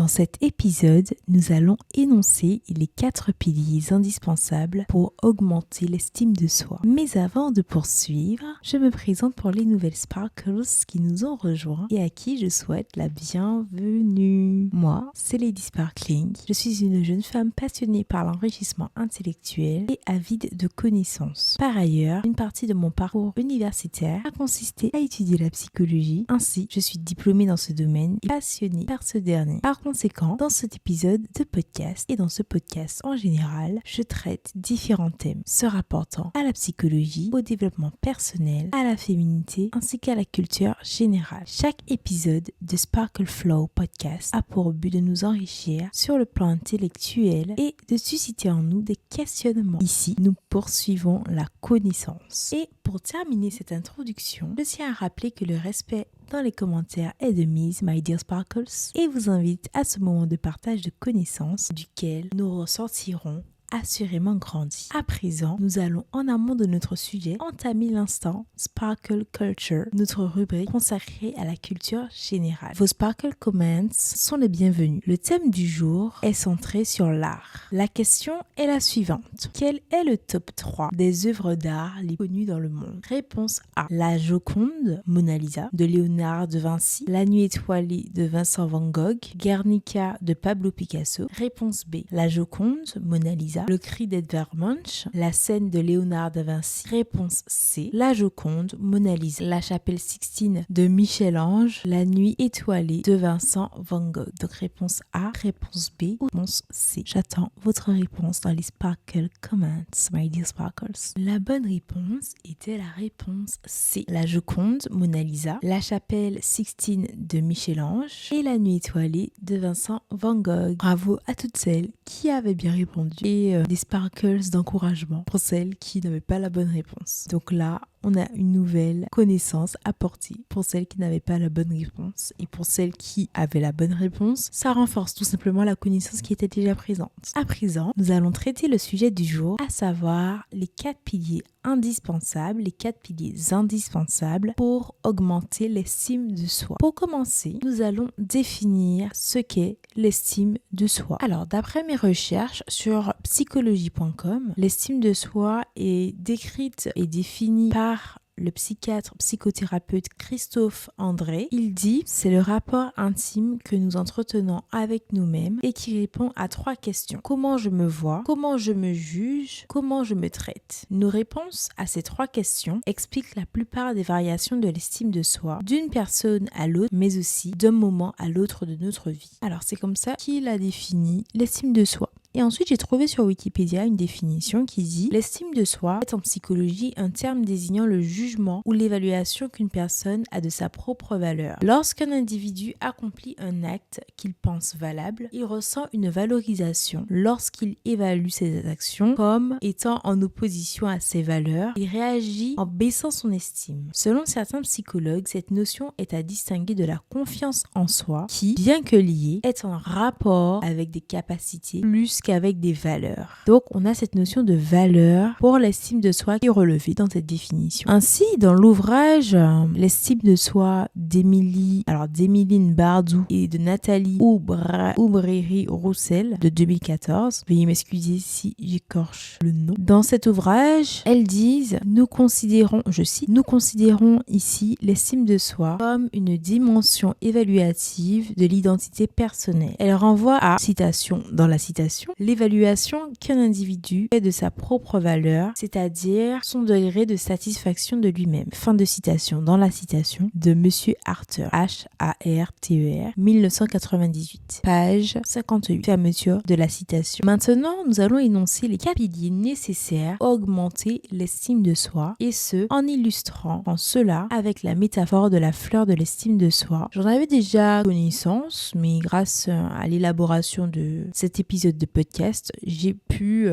Dans cet épisode, nous allons énoncer les 4 piliers indispensables pour augmenter l'estime de soi. Mais avant de poursuivre, je me présente pour les nouvelles Sparkles qui nous ont rejoints et à qui je souhaite la bienvenue. Moi, c'est Lady Sparkling. Je suis une jeune femme passionnée par l'enrichissement intellectuel et avide de connaissances. Par ailleurs, une partie de mon parcours universitaire a consisté à étudier la psychologie. Ainsi, je suis diplômée dans ce domaine et passionnée par ce dernier. Par conséquent, dans cet épisode de podcast et dans ce podcast en général, je traite différents thèmes se rapportant à la psychologie, au développement personnel, à la féminité ainsi qu'à la culture générale. Chaque épisode de Sparkle Flow Podcast a pour but de nous enrichir sur le plan intellectuel et de susciter en nous des questionnements. Ici, nous poursuivons la connaissance. Et pour terminer cette introduction, je tiens à rappeler que le respect dans les commentaires est de mise, my dear Sparkles, et vous invite à ce moment de partage de connaissances duquel nous ressortirons assurément grandi. À présent, nous allons en amont de notre sujet entamer l'instant Sparkle Culture, notre rubrique consacrée à la culture générale. Vos Sparkle Comments sont les bienvenus. Le thème du jour est centré sur l'art. La question est la suivante. Quel est le top 3 des œuvres d'art les plus connues dans le monde? Réponse A. La Joconde, Mona Lisa, de Léonard de Vinci. La Nuit étoilée de Vincent van Gogh. Guernica de Pablo Picasso. Réponse B. La Joconde, Mona Lisa. Le Cri d'Edvard Munch, La Scène de Léonard de Vinci. Réponse C. La Joconde, Mona Lisa. La Chapelle Sixtine de Michel-Ange. La Nuit étoilée de Vincent van Gogh. Donc réponse A, réponse B ou réponse C. J'attends votre réponse dans les Sparkle Comments, my dear Sparkles. La bonne réponse était la réponse C. La Joconde, Mona Lisa. La Chapelle Sixtine de Michel-Ange et La Nuit étoilée de Vincent van Gogh. Bravo à toutes celles qui avaient bien répondu et des sparkles d'encouragement pour celles qui n'avaient pas la bonne réponse. Donc là, on a une nouvelle connaissance apportée pour celles qui n'avaient pas la bonne réponse. Et pour celles qui avaient la bonne réponse, ça renforce tout simplement la connaissance qui était déjà présente. À présent, nous allons traiter le sujet du jour, à savoir les 4 piliers indispensables, les 4 piliers indispensables pour augmenter l'estime de soi. Pour commencer, nous allons définir ce qu'est l'estime de soi. Alors, d'après mes recherches sur psychologie.com, l'estime de soi est décrite et définie par le psychiatre psychothérapeute Christophe André. Il dit: c'est le rapport intime que nous entretenons avec nous-mêmes et qui répond à 3 questions. Comment je me vois? Comment je me juge? Comment je me traite? Nos réponses à ces 3 questions expliquent la plupart des variations de l'estime de soi d'une personne à l'autre, mais aussi d'un moment à l'autre de notre vie. Alors c'est comme ça qu'il a défini l'estime de soi. Et ensuite, j'ai trouvé sur Wikipédia une définition qui dit: l'estime de soi est en psychologie un terme désignant le jugement ou l'évaluation qu'une personne a de sa propre valeur. Lorsqu'un individu accomplit un acte qu'il pense valable, il ressent une valorisation. Lorsqu'il évalue ses actions comme étant en opposition à ses valeurs, il réagit en baissant son estime. Selon certains psychologues, cette notion est à distinguer de la confiance en soi qui, bien que liée, est en rapport avec des capacités plus qu'avec des valeurs. Donc, on a cette notion de valeur pour l'estime de soi qui est relevée dans cette définition. Ainsi, dans l'ouvrage L'estime de soi d'Émiline Bardou et de Nathalie Oubréry-Roussel de 2014, veuillez m'excuser si j'écorche le nom. Dans cet ouvrage, elles disent: nous considérons, je cite, nous considérons ici l'estime de soi comme une dimension évaluative de l'identité personnelle. Elle renvoie à, citation dans la citation, l'évaluation qu'un individu fait de sa propre valeur, c'est-à-dire son degré de satisfaction de lui-même. Fin de citation dans la citation de Monsieur Harter, H-A-R-T-E-R, 1998, page 58, fermeture de la citation. Maintenant, nous allons énoncer les 4 piliers nécessaires pour augmenter l'estime de soi, et ce, en illustrant cela avec la métaphore de la fleur de l'estime de soi. J'en avais déjà connaissance, mais grâce à l'élaboration de cet épisode de podcast, podcast, j'ai pu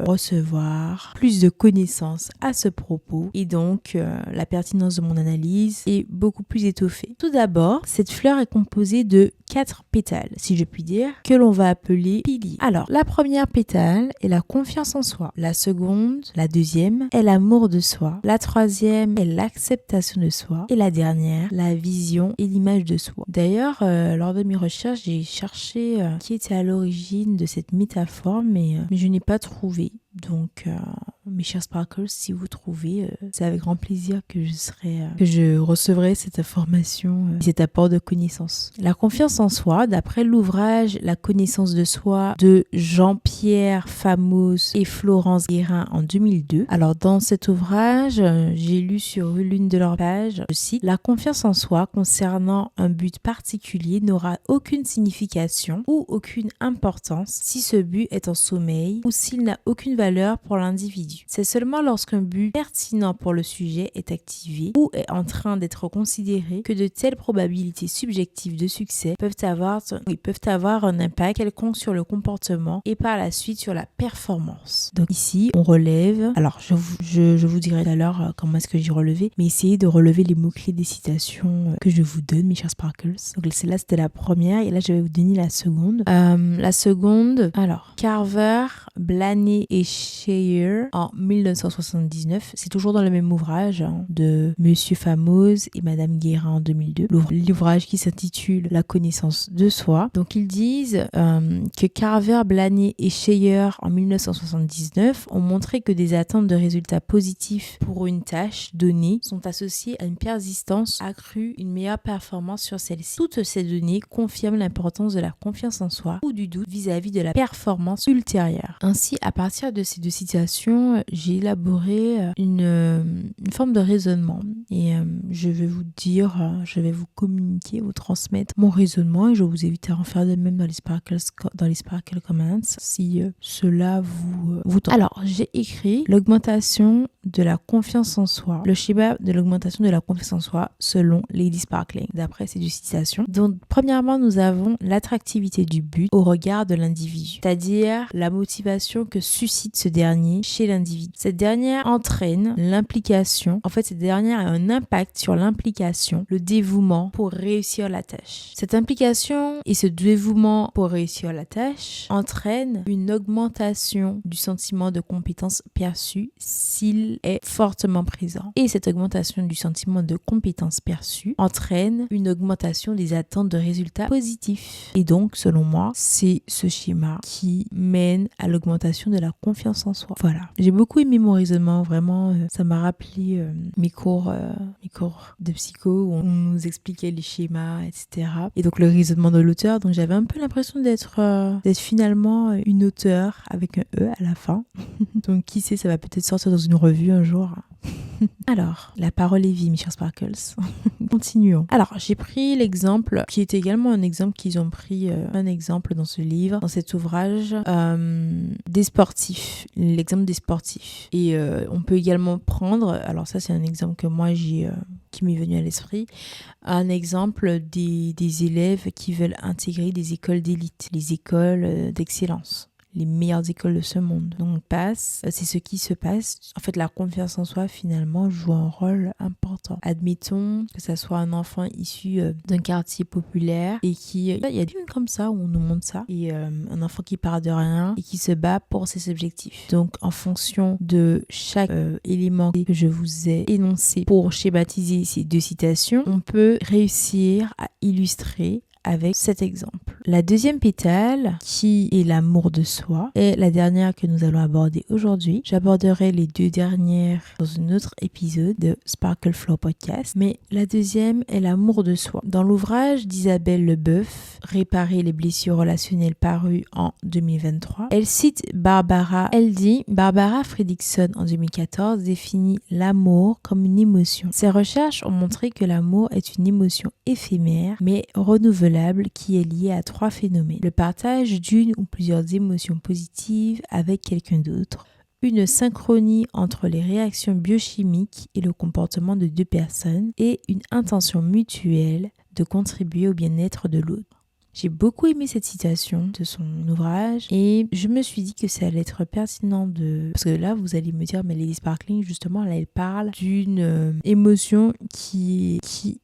recevoir plus de connaissances à ce propos et donc la pertinence de mon analyse est beaucoup plus étoffée. Tout d'abord, cette fleur est composée de 4 pétales, si je puis dire, que l'on va appeler piliers. Alors, la première pétale est la confiance en soi. La seconde, la deuxième, est l'amour de soi. La troisième est l'acceptation de soi. Et la dernière, la vision et l'image de soi. D'ailleurs, lors de mes recherches, j'ai cherché qui était à l'origine de cette métaphore, mais je n'ai pas trouvé. Donc, mes chers Sparkles, si vous trouvez, c'est avec grand plaisir que je recevrai cette information, cet apport de connaissances. La confiance en soi, d'après l'ouvrage La connaissance de soi de Jean-Pierre Famos et Florence Guérin en 2002. Alors, dans cet ouvrage, j'ai lu sur l'une de leurs pages, je cite, « La confiance en soi concernant un but particulier n'aura aucune signification ou aucune importance si ce but est en sommeil ou s'il n'a aucune valeur pour l'individu. C'est seulement lorsqu'un but pertinent pour le sujet est activé ou est en train d'être considéré que de telles probabilités subjectives de succès peuvent avoir un impact quelconque sur le comportement et par la suite sur la performance. » Donc ici, on relève, alors je vous dirai tout à l'heure comment est-ce que j'ai relevé, mais essayez de relever les mots-clés des citations que je vous donne, mes chers Sparkles. Donc celle-là, c'était la première et là, je vais vous donner la seconde. La seconde, alors, Carver, Blaney et Shire en 1979. C'est toujours dans le même ouvrage de Monsieur Famos et Madame Guérin en 2002. L'ouvrage qui s'intitule La connaissance de soi. Donc ils disent que Carver, Blaney et Shire en 1979 ont montré que des attentes de résultats positifs pour une tâche donnée sont associées à une persistance accrue, une meilleure performance sur celle-ci. Toutes ces données confirment l'importance de la confiance en soi ou du doute vis-à-vis de la performance ultérieure. Ainsi, à partir de ces deux citations, j'ai élaboré une forme de raisonnement et je vais vous communiquer, vous transmettre mon raisonnement et je vous invite à en faire de même dans les Sparkle Comments si cela vous tente. Alors, j'ai écrit l'augmentation de la confiance en soi, le schéma de l'augmentation de la confiance en soi selon Lady Sparkling, d'après ces deux citations. Donc, premièrement, nous avons l'attractivité du but au regard de l'individu, c'est-à-dire la motivation que suscite ce dernier chez l'individu. Cette dernière entraîne l'implication, cette dernière a un impact sur l'implication, le dévouement pour réussir la tâche. Cette implication et ce dévouement pour réussir la tâche entraînent une augmentation du sentiment de compétence perçue s'il est fortement présent. Et cette augmentation du sentiment de compétence perçue entraîne une augmentation des attentes de résultats positifs. Et donc, selon moi, c'est ce schéma qui mène à l'augmentation de la confiance en soi. Voilà. J'ai beaucoup aimé mon raisonnement, vraiment, ça m'a rappelé mes cours de psycho où on nous expliquait les schémas, etc. Et donc le raisonnement de l'auteur, donc j'avais un peu l'impression d'être finalement une auteure avec un E à la fin. Donc qui sait, ça va peut-être sortir dans une revue un jour. Alors, la parole est vie, mes chers Sparkles. Continuons. Alors, j'ai pris l'exemple, qui est également un exemple qu'ils ont pris, un exemple dans ce livre, dans cet ouvrage, des sportifs, l'exemple des sportifs. Et on peut également prendre, alors ça c'est un exemple que moi qui m'est venu à l'esprit, un exemple des élèves qui veulent intégrer des écoles d'élite, les écoles d'excellence. Les meilleures écoles de ce monde. Donc c'est ce qui se passe. En fait, la confiance en soi, finalement, joue un rôle important. Admettons que ça soit un enfant issu d'un quartier populaire et il y a des films comme ça où on nous montre ça. Et un enfant qui part de rien et qui se bat pour ses objectifs. Donc, en fonction de chaque élément que je vous ai énoncé pour schématiser ces deux citations, on peut réussir à illustrer avec cet exemple. La deuxième pétale, qui est l'amour de soi, est la dernière que nous allons aborder aujourd'hui. J'aborderai les deux dernières dans un autre épisode de Sparkle Flow Podcast, mais la deuxième est l'amour de soi. Dans l'ouvrage d'Isabelle Leboeuf, Réparer les blessures relationnelles, paru en 2023, elle cite Barbara Fredrickson en 2014 définit l'amour comme une émotion. Ses recherches ont montré que l'amour est une émotion éphémère mais renouvelable qui est liée à 3 phénomènes. Le partage d'une ou plusieurs émotions positives avec quelqu'un d'autre, une synchronie entre les réactions biochimiques et le comportement de 2 personnes et une intention mutuelle de contribuer au bien-être de l'autre. J'ai beaucoup aimé cette citation de son ouvrage et je me suis dit que ça allait être pertinent parce que là vous allez me dire mais Lady Sparkling justement là elle parle d'une émotion qui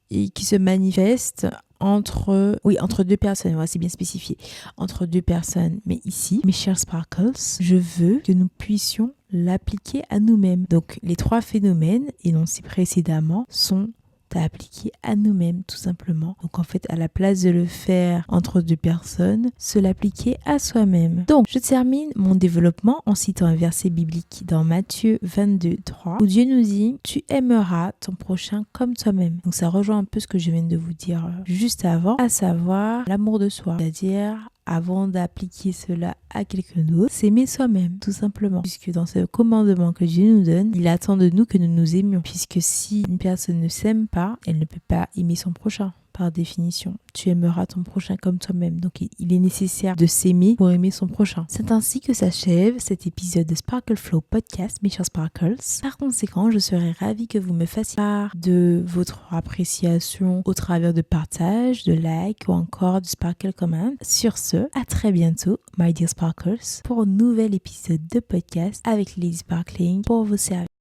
se manifeste entre deux personnes, ouais, c'est bien spécifié, entre deux personnes. Mais ici, mes chers Sparkles, je veux que nous puissions l'appliquer à nous-mêmes. Donc les 3 phénomènes énoncés précédemment sont à appliquer à nous-mêmes tout simplement. Donc en fait à la place de le faire entre 2 personnes, se l'appliquer à soi-même. Donc je termine mon développement en citant un verset biblique dans Matthieu 22:3 où Dieu nous dit tu aimeras ton prochain comme toi-même. Donc ça rejoint un peu ce que je viens de vous dire juste avant, à savoir l'amour de soi, c'est-à-dire avant d'appliquer cela à quelqu'un d'autre, s'aimer soi-même, tout simplement. Puisque dans ce commandement que Dieu nous donne, il attend de nous que nous nous aimions. Puisque si une personne ne s'aime pas, elle ne peut pas aimer son prochain. Par définition, tu aimeras ton prochain comme toi-même. Donc il est nécessaire de s'aimer pour aimer son prochain. C'est ainsi que s'achève cet épisode de Sparkle Flow Podcast, mes chers Sparkles. Par conséquent, je serais ravie que vous me fassiez part de votre appréciation au travers de partages, de likes ou encore de Sparkle Comment. Sur ce, à très bientôt, my dear Sparkles, pour un nouvel épisode de podcast avec Lady Sparkling pour vous servir.